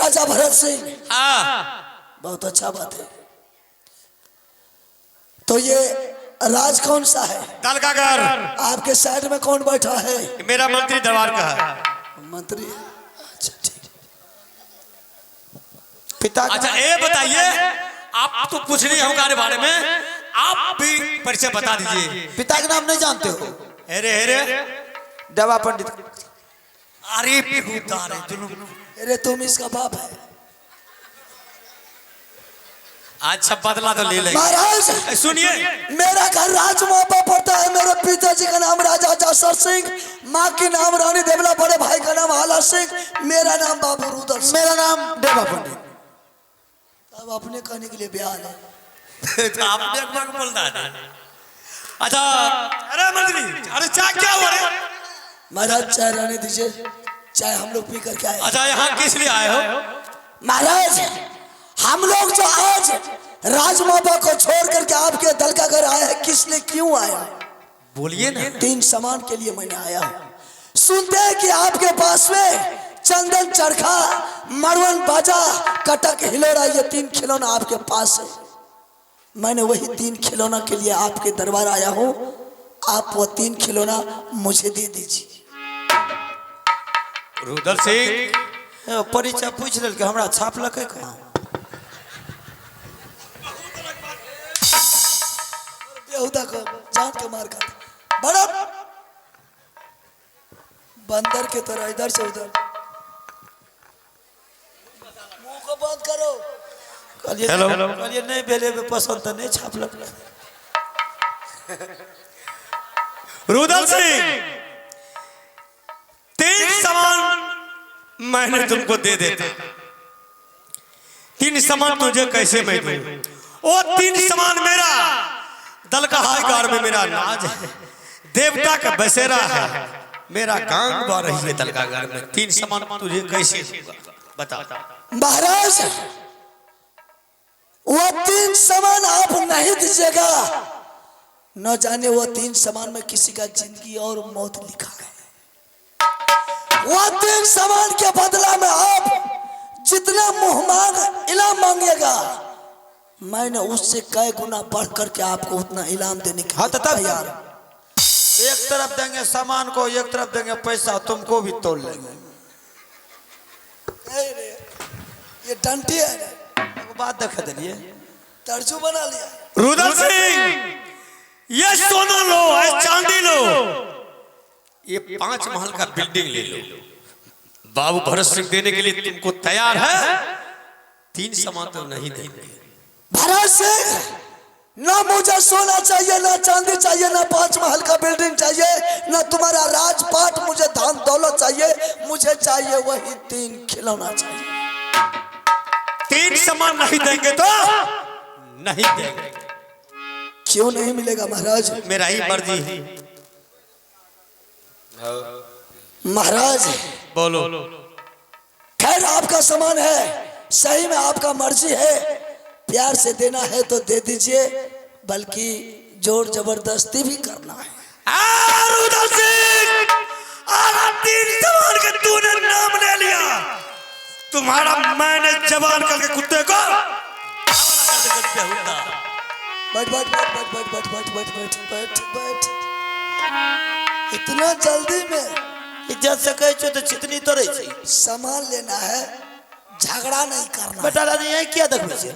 राजा भरत सिंह। हाँ बहुत अच्छा बात है। तो ये राज कौन सा है? दल का घर। आपके साइड में कौन बैठा है? मेरा मंत्री दरबार का है। मंत्री। अच्छा ठीक। पिता अच्छा ये बताइए, आप तो पूछ रही हूँ बारे में, आप भी परिचय बता दीजिए। पिता के नाम नहीं जानते हो? अरे अरे देवा पंडित। अरे बेहुदार है जुलूम। अरे तुम इसका बाप है। अच्छा बदला तो ले लेंगे। महाराज सुनिए, मेरा घर राजमोपा पड़ता है। मेरे पिताजी का नाम राजा जासर सिंह, माँ की नाम रानी देवला, बड़े भाई का नाम हाला सिंह, मेरा नाम बाबू रुदल सिंह। मेरा नाम देवा पंडित। अब अपने कहने के लिए बयान है। तो आपने एक बार बोल रहा था। अच्छा अरे मंत्री, अरे चाय क्या हो रहा है? महाराज चाय रहने दीजिए, चाय हम लोग पी करके आए। अच्छा यहाँ किस लिए आए हो? महाराज हम लोग जो आज राजमोपा को छोड़ करके आपके दल का घर आए हैं, किस लिए क्यों आया? बोलिए ना। 3 सामान के लिए मैंने आया हूँ। सुनते हैं कि आपके पास में चंदन, चरखा, मरवन, बाजा, कटक, हिलोरा, ये 3 खिलौना आपके पास है। मैंने वही 3 खिलौना के लिए आपके दरबार आया हूँ। आप वो 3 खिलौना मुझे दे दीजिए। रुदल सिंह परिचय पूछ लेल के हमरा छाप लके कहाँ? बेहुदा को जान के मार खाता बड़ा बंदर के तरह इधर से उधर। मुंह को बंद करो। हेलो। कहलिए नहीं भेले में पसंद तो नहीं छाप लग। रुदल सिंह 3 सामान मैंने तुमको दे देता। 3 सामान तुझे कैसे मैं दूं? वो 3 सामान मेरा दल का हाईकार में मेरा नाज है, देवता का बसेरा है, मेरा गांग बा रही है दल का घर में। 3 सामान तुझे कैसे दूंगा बता। महाराज वो 3 सामान आप नहीं दीजिएगा, न जाने वो 3 सामान में किसी का जिंदगी और मौत लिखा है। वो 3 सामान के बदला में आप जितना मुंह मांग इनाम मांगेगा, मैंने उससे कई गुना बढ़ करके आपको उतना इनाम देने के हाँ तो तब तैयार। एक तरफ देंगे सामान को, एक तरफ देंगे पैसा, तुमको भी तोड़ लेंगे। ये डंटी है ना? बात देख दिलिए, तर्जू बना लिया। रुदल सिंह ये सोना लो, ये चांदी लो, ये 5 महल का बिल्डिंग ले लो। बाबू भरत सिंह देने के लिए तुमको तैयार है। 3 सामान तो नहीं देंगे। भरत सिंह ना मुझे सोना चाहिए, ना चांदी चाहिए, ना 5 महल का बिल्डिंग चाहिए, ना तुम्हारा राजपाट, मुझे धन दौलत चाहिए। मुझे चाहिए वही 3 खिलौना चाहिए। 3 सामान नहीं देंगे तो नहीं देंगे। क्यों नहीं मिलेगा महाराज? मेरा ही मर्जी है। महाराज बोलो। खैर आपका सामान है, सही में आपका मर्जी है, प्यार से देना है तो दे दीजिए, बल्कि जोर जबरदस्ती भी करना है। रुदल सिंह 3 सामान का तूने नाम ले लिया, तुम्हारा मैंने जवान करके कुत्ते को बैठ बैठ बैठ बैठ बैठ बैठ बैठ बैठ बैठ बैठ बैठ। इतना जल्दी में इज्जत से कहे छो तो चितनी तो रही। सामान लेना है, झगड़ा नहीं करना। बेटा रानी यही क्या देखो छे?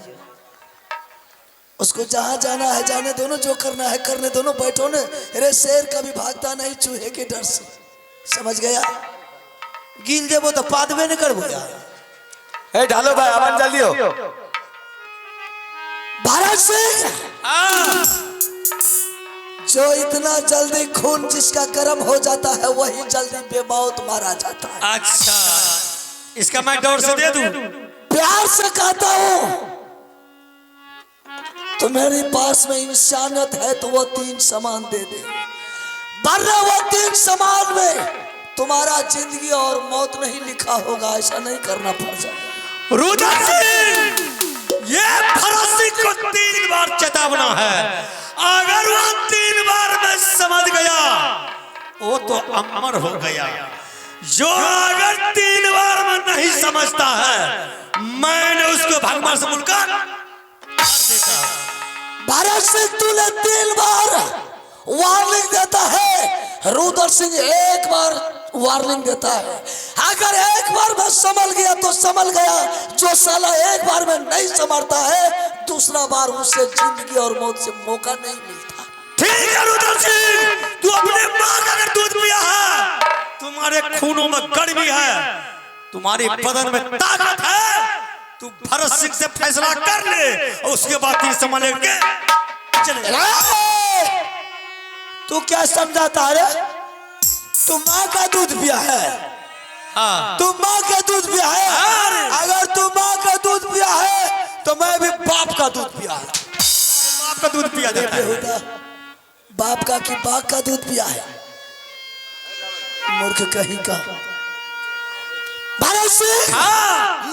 उसको जहां जाना है जाने दोनों, जो करना है करने दोनों। बैठो ने। अरे शेर कभी भागता नहीं चूहे के डर से, समझ गया? गिल देबो तो पादबे नहीं करबो यार। ए ढालो भाई आवाज जल्दी हो। भारत सिंह जो इतना जल्दी खून जिसका गर्म हो जाता है वही जल्दी बेमौत मारा जाता है। अच्छा इसका मैं डोर से दे दूं? प्यार से कहता हूं, तुम्हारे पास में इंसानियत है तो वो 3 सामान दे दे, वरना वो 3 सामान में तुम्हारा जिंदगी और मौत नहीं लिखा होगा। ऐसा नहीं करना पड़ जाएगा। रुदल सिंह ये भरत सिंह को 3 बार चेतावना है, अगर वो 3 बार में समझ गया वो तो अमर हो गया। जो अगर 3 बार में नहीं समझता है मैंने उसको भगवान से बोलकर भरत सिंह तूने 3 बार वार्निंग देता है, रुद्र सिंह 1 बार वार्निंग देता है। अगर 1 बार में संभल गया तो संभल गया, जो साला 1 बार में नहीं संभलता है दूसरा बार उसे जिंदगी और मौत से मौका नहीं मिलता। ठीक है रुद्र सिंह, तू अपने मां का अगर दूध पिया है, तुम्हारे खूनों में गर्मी है, तुम्हारे बदन में ताकत है, तू भरत सिंह से फैसला कर ले और उसके बाद 3 समान लेके चले जा। तू क्या समझाता है? तू माँ का दूध पिया है? हाँ। तू माँ का दूध पिया है? अगर तू माँ का दूध पिया है तो मैं भी बाप का दूध पिया है। बाप का दूध पिया देता है। बेहुदा बाप का कि बाप का दूध पिया है? मूर्ख कहीं का। भरत सिंह,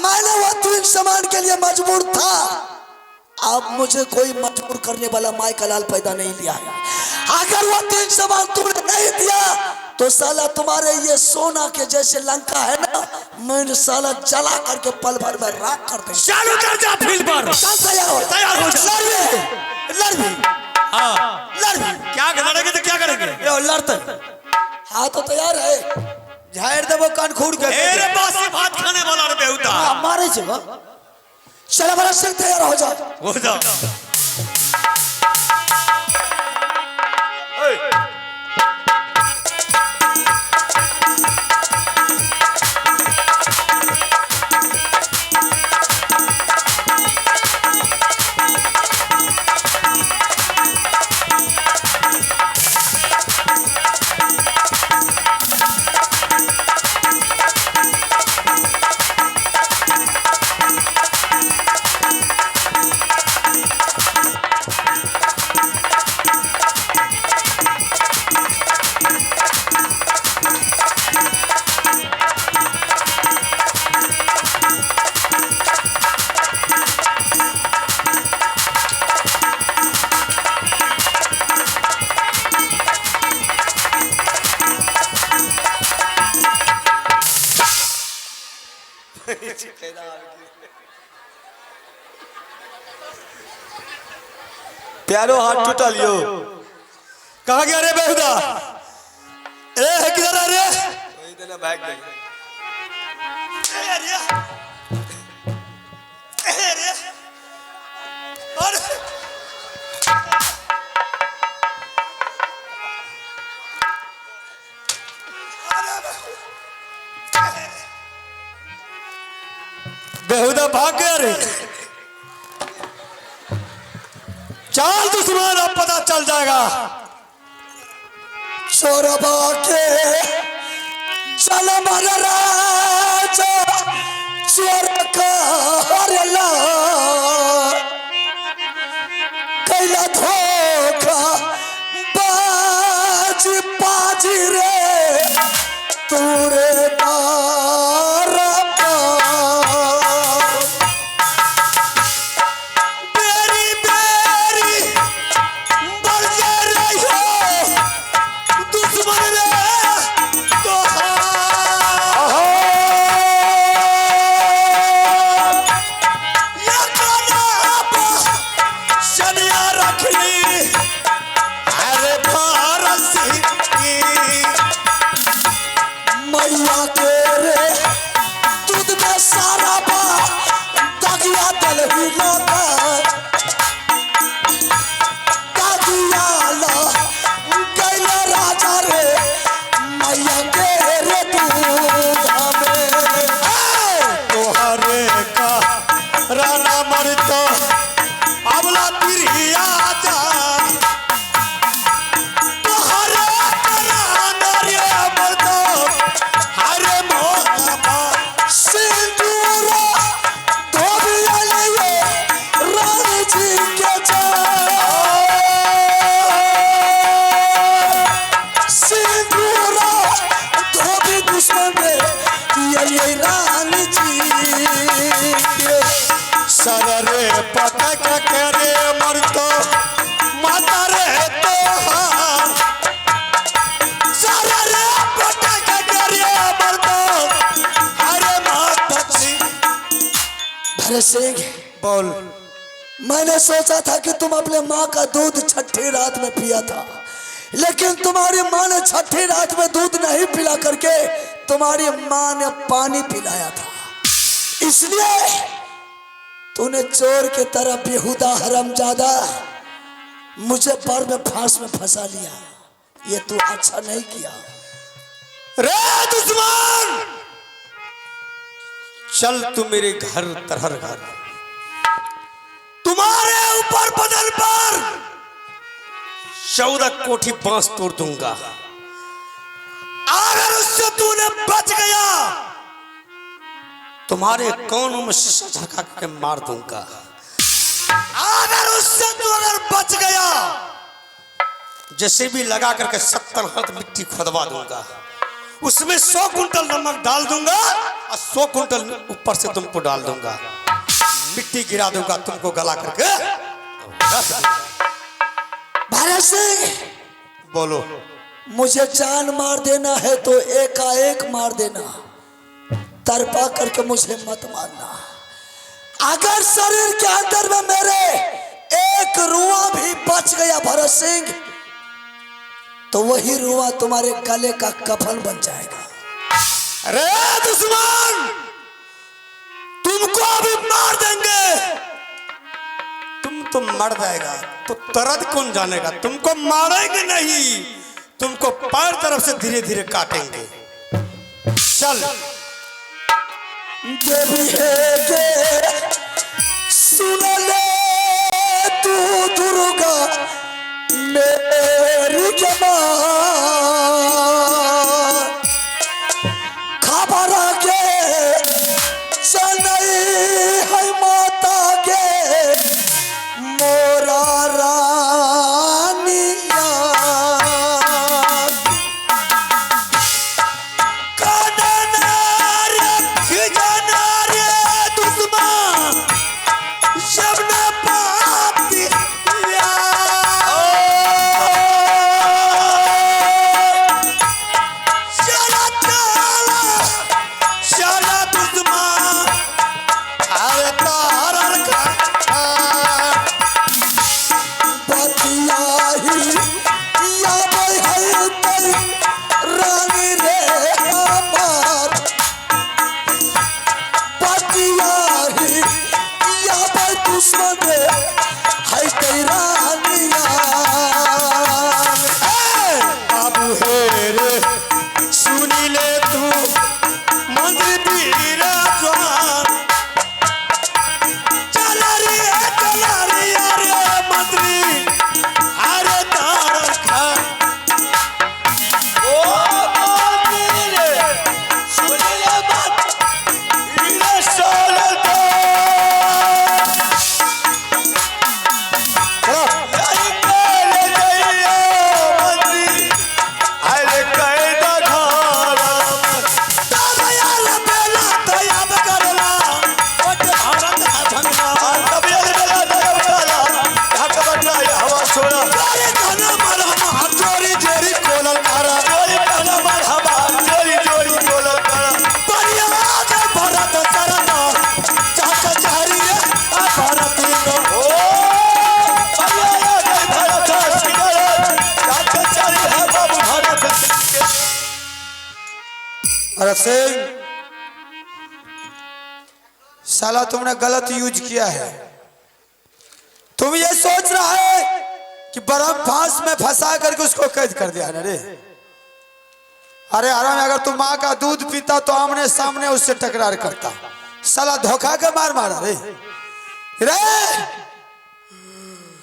मैंने वो 3 समान के लिए मजबूर था, अब मुझे कोई मजबूर करने वाला माई का लाल पैदा नहीं लिया है। अगर वो 3 समान तुमने नहीं दिया तो साला तुम्हारे ये सोना के जैसे लंका है ना, मैंने साला जला करके पल भर में राख कर दूंगा। चालू कर जा फील्ड पर। तैयार हो जा। लड़ भी क्या लड़ेंगे तो क्या करेंगे? लड़ते हाँ तो तैयार है। झाड़ देवो कान खूड़ के। मेरे पास ये भात खाने वाला रे बेहुदा। मारे चलो चलो भरत सिंह तैयार हो जा। हो जा। प्यारो हाथ टूटा लियो। कहा गया रे बेहुदा? ए किधर है रे? बेहुदा भाग गया रे। चाल दुश्मन अब पता चल जाएगा। चोरबा के चल मर राजा चोर करला कैला धोखा बाजी बाजी रे तूरे मैया के भरत सिंह, बोल। मैंने सोचा था कि तुम अपने माँ का दूध छठी रात में पिया था, लेकिन तुम्हारी माँ ने छठी रात में दूध नहीं पिला करके तुम्हारी माँ ने पानी पिलाया था। इसलिए तूने चोर के तरह बेहुदा हरामजादा मुझे पर में फांस में फंसा लिया। ये तू अच्छा नहीं किया। रे दुश्मन, चल तू मेरे घर तरहर घर, तुम्हारे ऊपर बदल पर 14 कोठी बांस तोड़ दूंगा। अगर उससे तूने बच गया, तुम्हारे कानों में शीशा झका के मार दूंगा। अगर उससे तू अगर बच गया, जैसे भी लगा करके 70 हाथ मिट्टी खोदवा दूंगा, उसमें 100 कुंटल नमक डाल दूंगा और 100 कुंटल ऊपर से तुमको डाल दूंगा, मिट्टी गिरा दूंगा, तुमको गला करके। भरत सिंह, बोलो। मुझे जान मार देना है तो एकाएक मार देना, तरपा करके मुझे मत मारना। अगर शरीर के अंदर में मेरे एक रुआ भी बच गया भरत सिंह, तो वही रुआ तुम्हारे गले का कफन बन जाएगा। अरे दुश्मन, तुमको अभी मार देंगे, तुम तो मर जाएगा तो दर्द कौन जानेगा। तुमको मारेंगे नहीं, तुमको पैर तरफ से धीरे धीरे काटेंगे। चल। देवी है के सुन ले तू दुर्गा मेरी जमां, खबर के चलई है माता के मोरा रानिया। भरत सिंह, साला तुमने गलत यूज किया है। तुम ये सोच रहा है कि बरम फांस में फंसा करके उसको कैद कर दिया ना रे। अरे आराम, अगर तुम माँ का दूध पीता तो आमने सामने उससे टकरार करता। साला धोखा के मार मारा रे।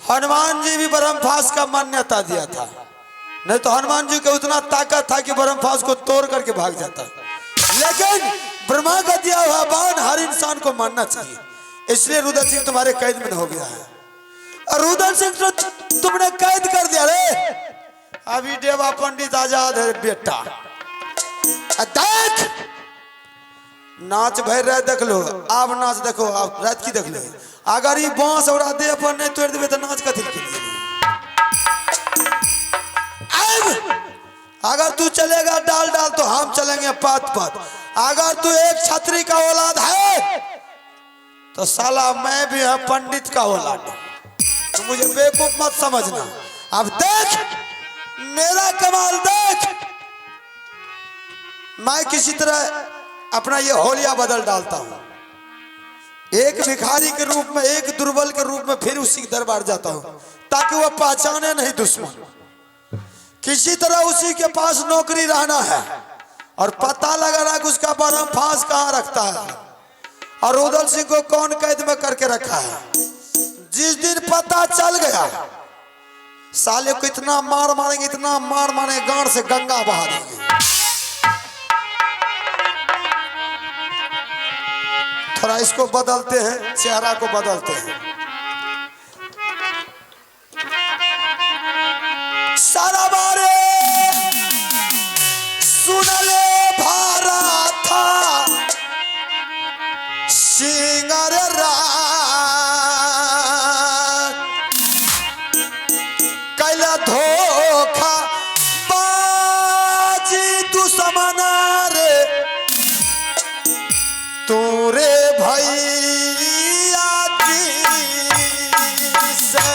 हनुमान जी भी बरम फांस का मान्यता दिया था, नहीं तो हनुमान जी के उतना ताकत था कि बरम फांस को तोड़ करके भाग जाता। लेकिन ब्रह्मा का दिया हुआ बाण हर इंसान को मानना चाहिए, इसलिए रुद्र सिंह तुम्हारे कैद में हो गया है। और रुद्र सिंह तो तुमने कैद कर दिया रे। अभी देवा पंडित आजाद है बेटा। देख, नाच भर रहे देख लो, आप नाच देखो, आप रात की देख लो। अगर ये बांस और देह पर नहीं तोड़ देवे तो नाच कथी के लिए। अगर तू चलेगा डाल डाल तो हम चलेंगे पात पात। अगर तू एक छतरी का औलाद है तो साला मैं भी है पंडित का औलाद। तो मुझे बेवकूफ मत समझना। अब देख मेरा कमाल देख, मैं किसी तरह अपना ये होलिया बदल डालता हूं। एक भिखारी के रूप में, एक दुर्बल के रूप में फिर उसी के दरबार जाता हूं ताकि वह पहचाने नहीं दुश्मन। किसी तरह उसी के पास नौकरी रहना है और पता लगाना कि उसका बरम फांस कहाँ रखता है और रुदल सिंह को कौन कैद में करके रखा है। जिस दिन पता चल गया साले को इतना मार मारेंगे, इतना मार मारेंगे गांड से गंगा बहा देंगे। थोड़ा इसको बदलते हैं, चेहरा को बदलते हैं। सारा बारे सुनले भारा था सिंगर कैला धोखा बाजी दुश्मन रे तोरे भैया जी से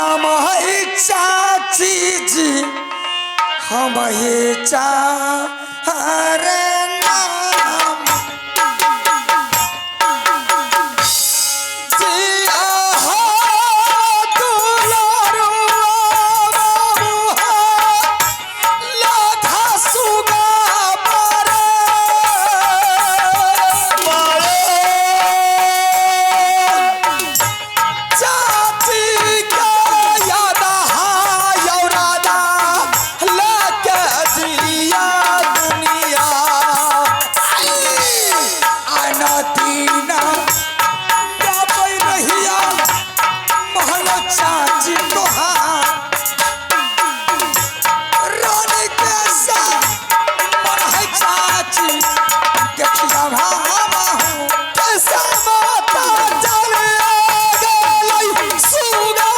नाम है चाची जी हम ही चारे नाम जिया हो दुलारुआ लाधा सुगा चाची का याद यौरादा लगे जिया दुनिया आना तीना गाबै रहिया महल चाची तोहार रानी के साथ मन है चाची देखिया भावा हूँ कैसा माता जले गई सुगा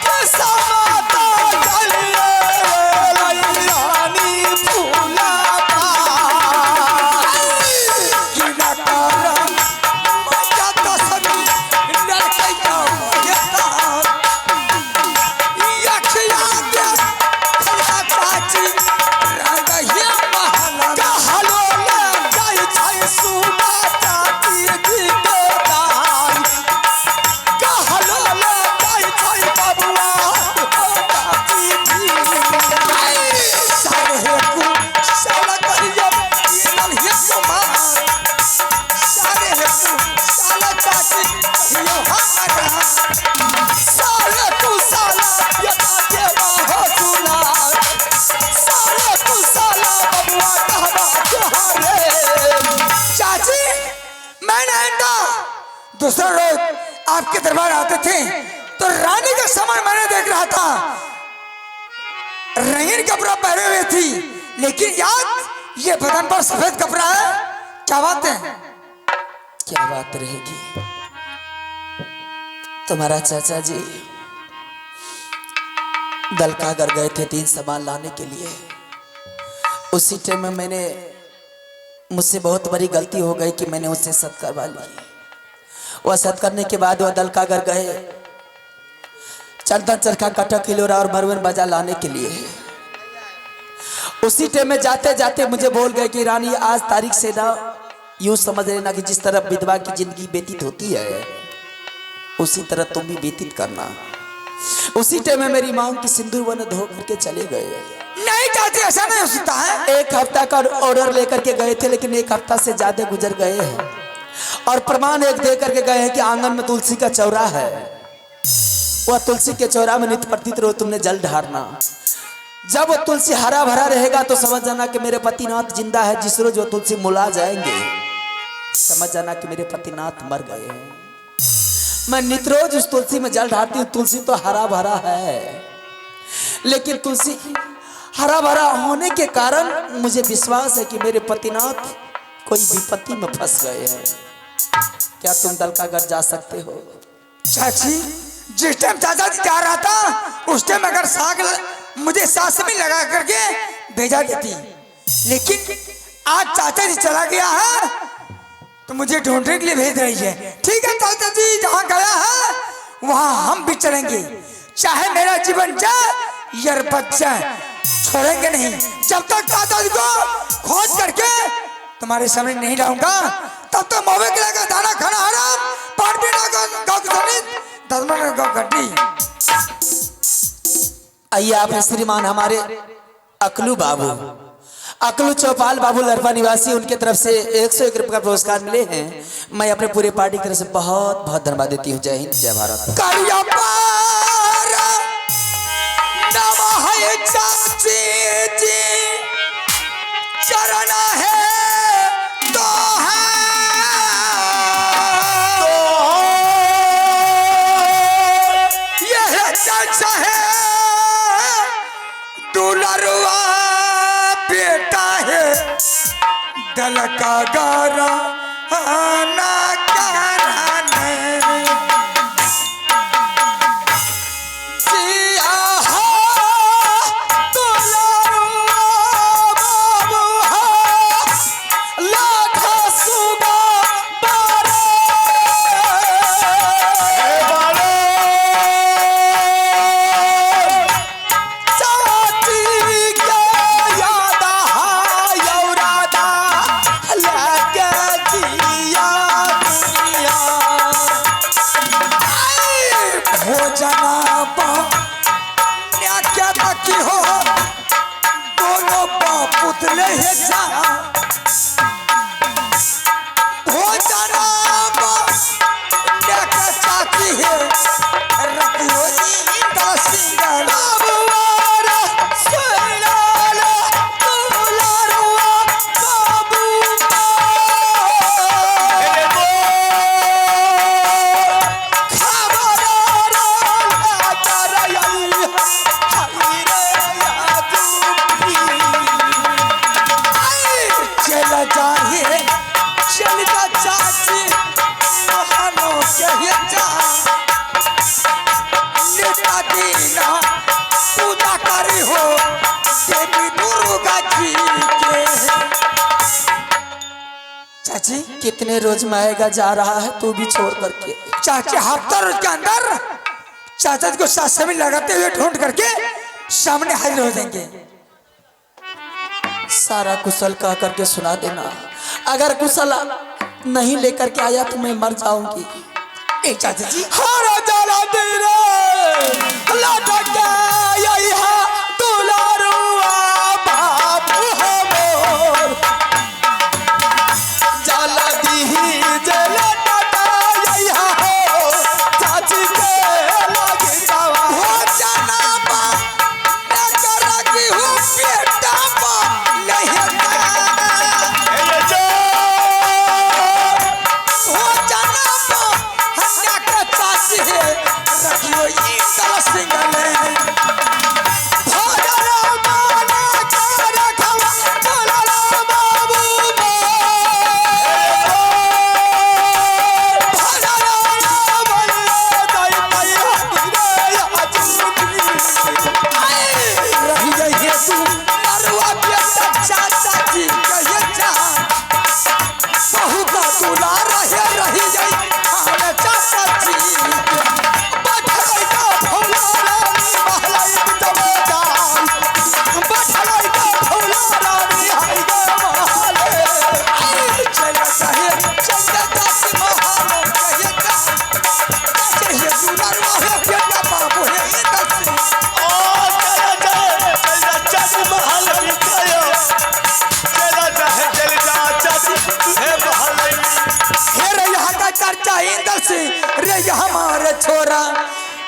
कैसा माता जले गई रानी फूला कि न करम मैया तो सभी लड़कैया मैया यखिया दे खला चाची रंगहिया महला कहलो ले जाय छै सुगा चाची की गोदाई कहलो ले जाय छै बबुआ चाची की सारे को साला करियो नल हे कुमार सारे को साला चाची यो हमारा साले तू साला यता देवा हो दुलार साले तू साला बबुआ कहवा तुहारे चाची मैंने अंडा दूसरे रोज आपके दरबार आते थे तो रानी का सामान मैंने देख रहा था रंगीन कपड़ा पहने हुए थी लेकिन याद ये बदन पर सफेद कपड़ा है क्या बात है क्या बात रहेगी तुम्हारा चाचा जी दलकागर गए थे 3 सामान लाने के लिए। उसी टाइम में मुझसे बहुत बड़ी गलती हो गई कि मैंने उससे सत करवा ली। वह सत करने के बाद वह दलकागर गए चंदन चरखा कटक खिलोरा और मरवन बाजा लाने के लिए। उसी टाइम में जाते जाते मुझे बोल गए कि रानी आज तारीख से ना यूं समझ लेना कि जिस तरह विधवा की जिंदगी व्यतीत होती है उसी तरह तुम भी व्यतीत करना। उसी टाइम में मेरी मांग की सिंदूर वन धो करके चले गए। नहीं चाची ऐसा नहीं हो सकता है 1 हफ्ता का ऑर्डर लेकर के गए थे लेकिन 1 हफ्ता से ज्यादा गुजर गए हैं और प्रमाण एक दे करके गए हैं कि आंगन में तुलसी का चौरा है। वह तुलसी के चौरा में नित्य प्रतीत रोज तुमने जल ढारना। जब वो तुलसी हरा भरा रहेगा तो समझ जाना कि मेरे पतिनाथ जिंदा है। जिस रोज वो तुलसी मुला जाएंगे समझ जाना कि मेरे पतिनाथ मर गए हैं। मैं नित्य रोज उस तुलसी में जल ढारती हूँ। तुलसी तो हरा भरा है लेकिन तुलसी हरा भरा होने के कारण मुझे विश्वास है कि मेरे पतिनाथ कोई विपत्ति में फंस गए हैं। क्या तुम दलकागर जा सकते हो? चाची जिस टाइम चाचा जी जा रहा था उस टाइम अगर मुझे सांस में लगा करके भेजा देती लेकिन आज चाचा जी चला गया है तो मुझे ढूंढने के लिए भेज रही है। ठीक है चाचा जी जहाँ गया है वहाँ हम भी चलेंगे चाहे मेरा जीवन जाए या बच जाए छोड़ेंगे नहीं। जब तक चाचा जी को खोज करके तुम्हारे सामने नहीं लाऊंगा तब तक मोवे के लगा दाना खाना हराम पान पीना गड्डी। आइए आप श्रीमान हमारे अकलू बाबू अकलू चौपाल बाबू लरपा निवासी उनके तरफ से 101 रुपये का पुरस्कार मिले हैं। मैं अपने पूरे पार्टी की तरफ से बहुत बहुत धन्यवाद देती हूँ। जय हिंद जय भारत। चरण है तो यह चाचा है दुलरुआ बेटा है दल का गारा ना कराने जिया हो दुलरुआ बाबू हो लाखा सुगा मैं रोज माएगा जा रहा है तू भी छोड़ करके। चाचा हफ्ता रोज के अंदर चाचा को साथ में लगाते हुए ढूंढ करके सामने हाजिर हो जाएंगे। सारा कुशल कह करके सुना देना, अगर कुशल नहीं लेकर के आया तो मैं मर जाऊंगी। ए चाचा जी हर जला तेरे लटक गया यहाँ दुलारुआ बाबू हमोर जला दी जला टटा यहाँ हो चाची के लगी जावा हो जाना बा मैं करगी हूँ बेटा बा नहीं हो जाना बा हन्या के चाची है रखियो ई तल सिंगले रे हमारे छोरा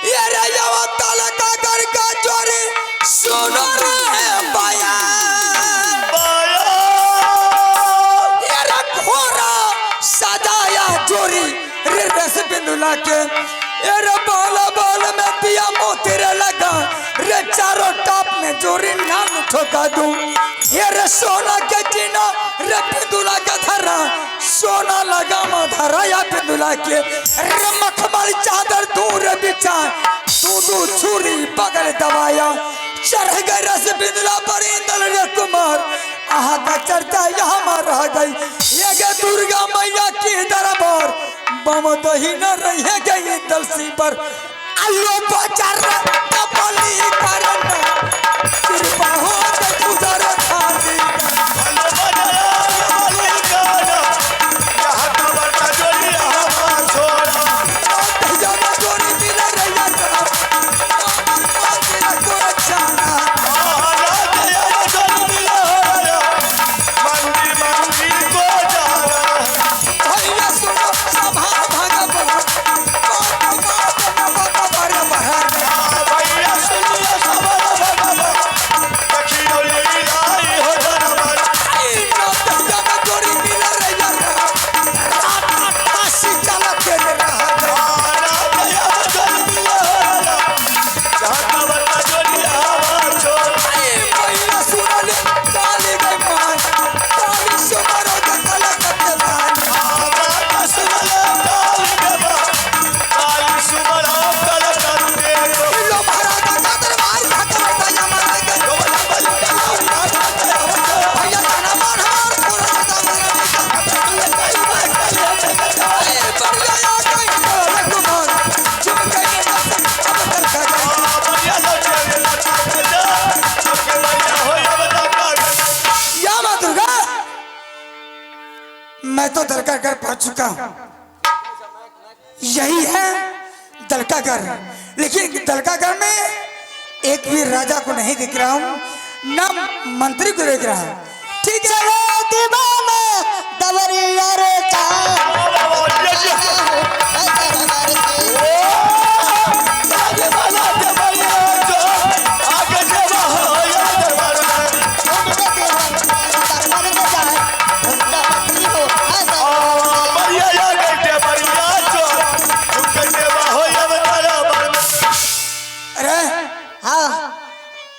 ये रे ताला का घर का चोरी सुनो रे बाया ये रे घोरा सजाया चोरी रे रस बिंदुला के ये रे बाल में दिया मोतीरे लगा रे चारों टॉप में चोरी नाम ठोका दूं ये रे सोना के जीना रे बिंदुला का धरा सोना लगा माधरा या बिंदुला के रे मखमल चादर दूर बिछा तू छुरी पकड़ दबाया चढ़ गए रस बिंदुला पर इंदल रे कुमार आहा का चर्चा यहाँ मार रह गई ये गे दुर्गा मैया की दरबार बम दही न रहे गई दलसी पर अल्लो बचार कपली करना कृपा हो के गुजर खाली मैं तो दलका घर पहुंच चुका हूं, यही है दलका घर, लेकिन दलका घर में एक भी राजा को नहीं दिख रहा हूं, न मंत्री को देख रहा हूं। ठीक है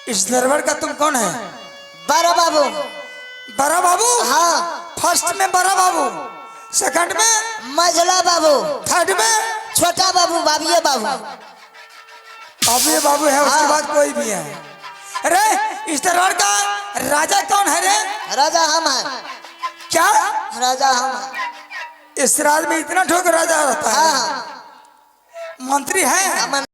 इस दरबार का तुम कौन है? बड़ा बाबू। बड़ा बाबू? हाँ। फर्स्ट में बड़ा बाबू, सेकंड में मझला बाबू, थर्ड में छोटा बाबू, बाबिये बाबू। बाबिये बाबू है, उसके बाद कोई भी है। अरे इस दरबार का राजा कौन है रे? राजा हम हैं। क्या राजा हम हैं। इस राज में इतना ठोकरा जा रहा है। हाँ मंत्री है अमन